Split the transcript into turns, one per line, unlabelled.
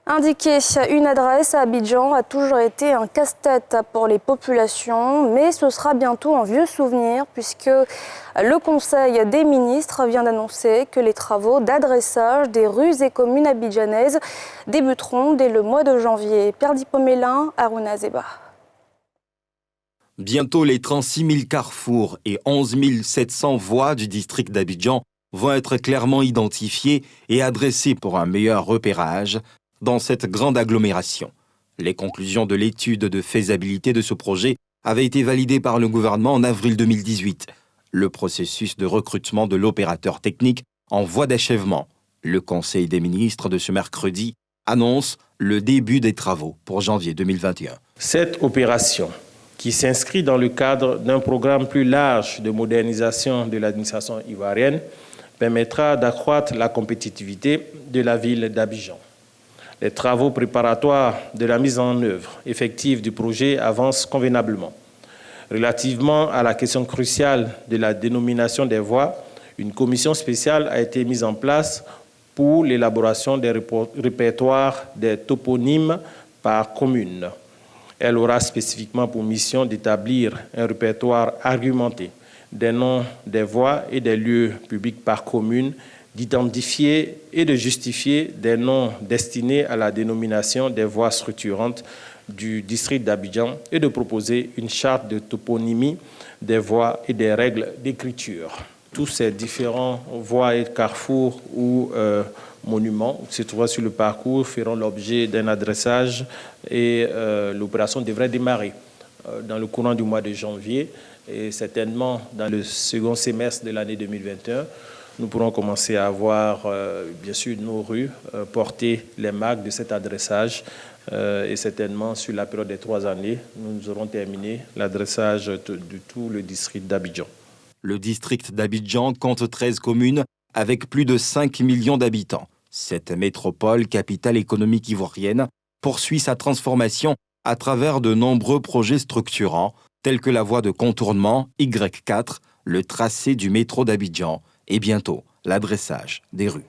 Indiquer une adresse à Abidjan a toujours été un casse-tête pour les populations, mais ce sera bientôt un vieux souvenir puisque le Conseil des ministres vient d'annoncer que les travaux d'adressage des rues et communes abidjanaises débuteront dès le mois de janvier. Pierre Dipomélin, Aruna Zeba.
Bientôt, les 36 000 carrefours et 11 700 voies du district d'Abidjan vont être clairement identifiées et adressées pour un meilleur repérage dans cette grande agglomération. Les conclusions de l'étude de faisabilité de ce projet avaient été validées par le gouvernement en avril 2018. Le processus de recrutement de l'opérateur technique en voie d'achèvement. Le Conseil des ministres de ce mercredi annonce le début des travaux pour janvier 2021.
Cette opération, qui s'inscrit dans le cadre d'un programme plus large de modernisation de l'administration ivoirienne, permettra d'accroître la compétitivité de la ville d'Abidjan. Les travaux préparatoires de la mise en œuvre effective du projet avancent convenablement. Relativement à la question cruciale de la dénomination des voies, une commission spéciale a été mise en place pour l'élaboration des répertoires des toponymes par commune. Elle aura spécifiquement pour mission d'établir un répertoire argumenté des noms des voies et des lieux publics par commune, d'identifier et de justifier des noms destinés à la dénomination des voies structurantes du district d'Abidjan et de proposer une charte de toponymie des voies et des règles d'écriture. Tous ces différents voies et carrefours ou monuments qui se trouvent sur le parcours feront l'objet d'un adressage et l'opération devrait démarrer dans le courant du mois de janvier et certainement dans le second semestre de l'année 2021. Nous pourrons commencer à voir, bien sûr, nos rues porter les marques de cet adressage et certainement sur la période des 3 années, nous aurons terminé l'adressage de tout le district d'Abidjan.
Le district d'Abidjan compte 13 communes avec plus de 5 millions d'habitants. Cette métropole, capitale économique ivoirienne, poursuit sa transformation à travers de nombreux projets structurants, tels que la voie de contournement Y4, le tracé du métro d'Abidjan et bientôt l'adressage des rues.